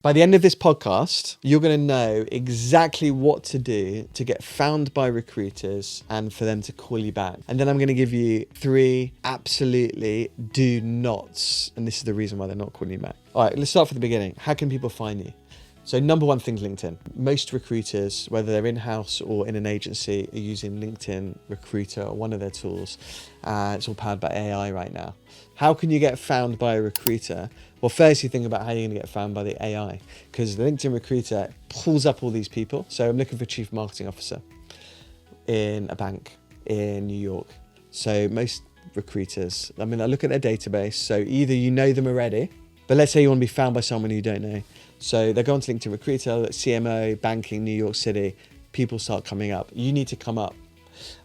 By the end of this podcast, you're going to know exactly what to do to get found by recruiters and for them to call you back. And then I'm going to give you 3 absolutely do nots. And this is the reason why they're not calling you back. All right, let's start from the beginning. How can people find you? So number one thing is LinkedIn. Most recruiters, whether they're in-house or in an agency, are using LinkedIn Recruiter or one of their tools. It's all powered by AI right now. How can you get found by a recruiter? Well, first you think about how you're going to get found by the AI, because the LinkedIn Recruiter pulls up all these people. So I'm looking for a chief marketing officer in a bank in New York. So most recruiters, I look at their database. So either you know them already, but let's say you want to be found by someone you don't know. So they go onto LinkedIn Recruiter, CMO, banking, New York City, people start coming up. You need to come up.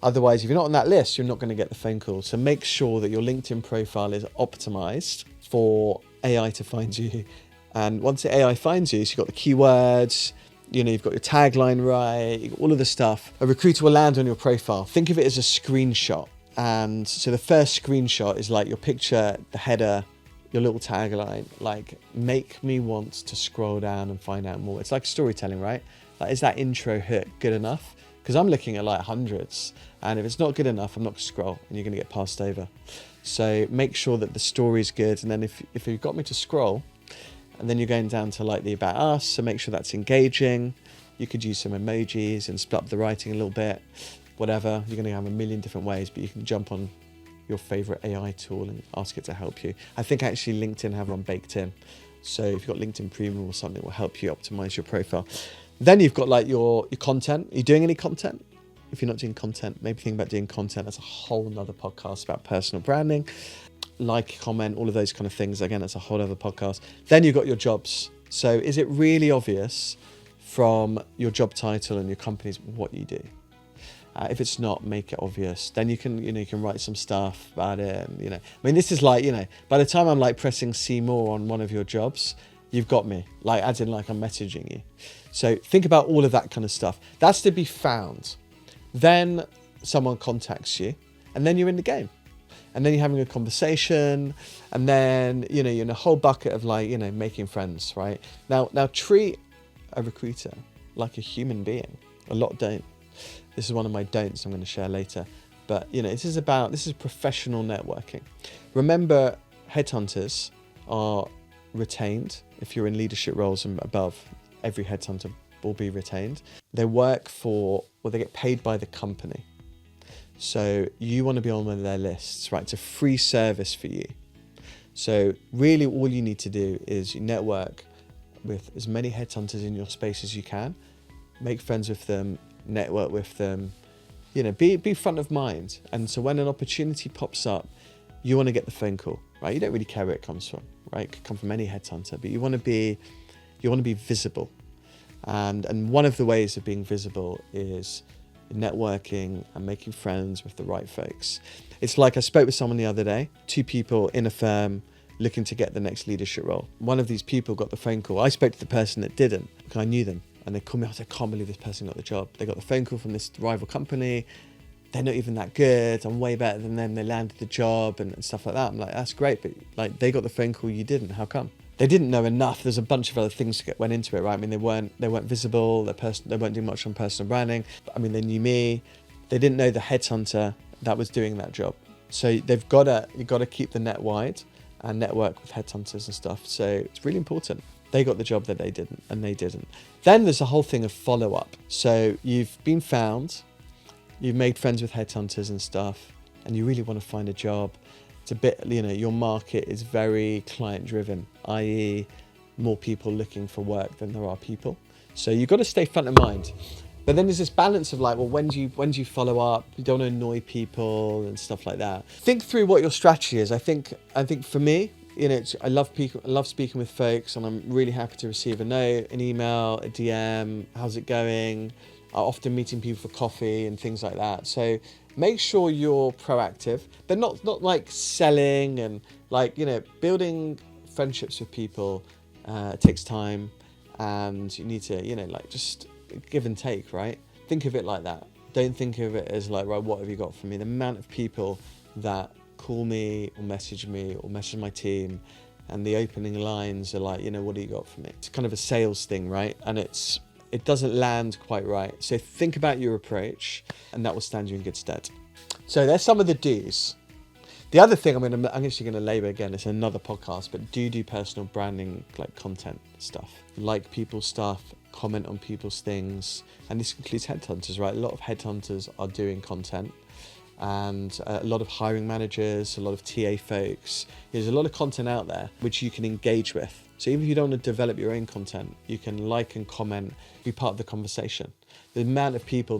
Otherwise, if you're not on that list, you're not going to get the phone call. So make sure that your LinkedIn profile is optimized for AI to find you. And once the AI finds you, so you've got the keywords, you've got your tagline right, you've got all of the stuff, a recruiter will land on your profile. Think of it as a screenshot. And so the first screenshot is like your picture, the header, your little tagline, like make me want to scroll down and find out more. It's like storytelling, right? Like, is that intro hook good enough? Because I'm looking at like hundreds, and if it's not good enough, I'm not going to scroll and you're going to get passed over. So make sure that the story is good. And then if you've got me to scroll, and then you're going down to like the about us, so make sure that's engaging. You could use some emojis and split up the writing a little bit, whatever. You're going to have a million different ways, but you can jump on your favorite AI tool and ask it to help you. I think actually LinkedIn have one baked in. So if you've got LinkedIn Premium or something, it will help you optimize your profile. Then you've got like your content. Are you doing any content? If you're not doing content, maybe think about doing content. That's a whole nother podcast about personal branding. Like, comment, all of those kind of things. Again, that's a whole other podcast. Then you've got your jobs. So is it really obvious from your job title and your companies what you do? If it's not, make it obvious. Then you can write some stuff about it. And, this is like, by the time I'm like pressing see more on one of your jobs, you've got me, like as in like I'm messaging you. So think about all of that kind of stuff. That's to be found. Then someone contacts you and then you're in the game. And then you're having a conversation, and then, you're in a whole bucket of like, making friends, right? Now treat a recruiter like a human being. A lot don't. This is one of my don'ts I'm going to share later. But, this is professional networking. Remember, headhunters are retained. If you're in leadership roles and above, every headhunter will be retained. They get paid by the company. So you want to be on one of their lists, right? It's a free service for you. So really all you need to do is you network with as many headhunters in your space as you can, make friends with them, network with them, be front of mind. And so when an opportunity pops up, you want to get the phone call, right? You don't really care where it comes from, right? It could come from any headhunter, but you want to be visible. And one of the ways of being visible is networking and making friends with the right folks. It's like I spoke with someone the other day, 2 people in a firm looking to get the next leadership role. One of these people got the phone call. I spoke to the person that didn't, because I knew them. And they called me, I said, I can't believe this person got the job. They got the phone call from this rival company. They're not even that good. I'm way better than them. They landed the job and stuff like that. I'm like, that's great. But like, they got the phone call, you didn't. How come? They didn't know enough. There's a bunch of other things that went into it, right? They weren't visible. They weren't doing much on personal branding. They knew me. They didn't know the headhunter that was doing that job. So you've got to keep the net wide and network with headhunters and stuff. So it's really important. They got the job that they didn't, and they didn't. Then there's a whole thing of follow-up. So you've been found, you've made friends with headhunters and stuff, and you really want to find a job. It's a bit, your market is very client-driven, i.e. more people looking for work than there are people. So you've got to stay front of mind. But then there's this balance of like, well, when do you follow up? You don't want to annoy people and stuff like that. Think through what your strategy is. I think for me, I love speaking with folks, and I'm really happy to receive a note, an email, a DM. How's it going? I'm often meeting people for coffee and things like that. So make sure you're proactive, but not like selling and like, building friendships with people. It takes time, and you need to, just give and take, right? Think of it like that. Don't think of it as like, right, what have you got for me? The amount of people that call me or message my team and the opening lines are like, what do you got for me? It's kind of a sales thing, right? And it doesn't land quite right. So think about your approach, and that will stand you in good stead. So there's some of the do's. The other thing I'm actually going to labour again, it's another podcast, but do personal branding, like content stuff. Like people's stuff, comment on people's things. And this includes headhunters, right? A lot of headhunters are doing content, and a lot of hiring managers, a lot of TA folks. There's a lot of content out there which you can engage with. So even if you don't want to develop your own content, you can like and comment, be part of the conversation. The amount of people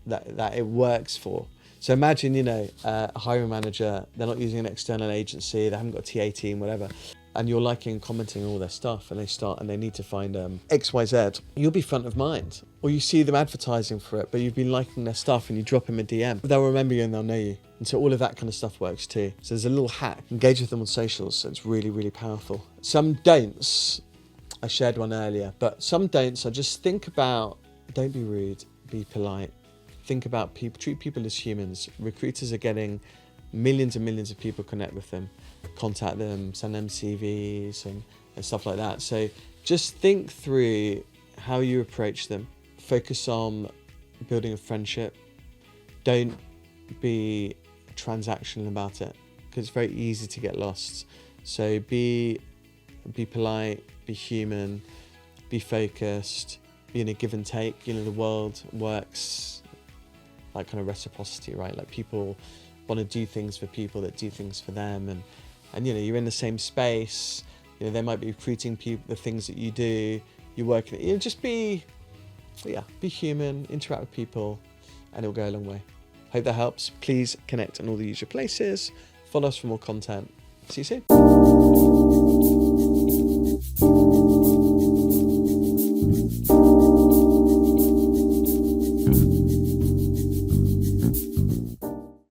that it works for. So imagine, a hiring manager, they're not using an external agency, they haven't got a TA team, whatever, and you're liking and commenting all their stuff, and they need to find XYZ, you'll be front of mind. Or you see them advertising for it, but you've been liking their stuff and you drop them a DM. They'll remember you and they'll know you. And so all of that kind of stuff works too. So there's a little hack. Engage with them on socials, so it's really, really powerful. Some don'ts, I shared one earlier, but some don'ts are just think about, don't be rude, be polite. Think about people, treat people as humans. Recruiters are getting millions and millions of people connect with them, contact them, send them CVs and stuff like that. So just think through how you approach them. Focus on building a friendship. Don't be transactional about it, because it's very easy to get lost. So be polite, be human, be focused, be in a give and take. The world works like kind of reciprocity, right? Like people want to do things for people that do things for them, and you're in the same space. They might be recruiting people, the things that you do, you're working. Just be human, interact with people, and it'll go a long way. Hope that helps. Please connect on all the usual places. Follow us for more content. See you soon.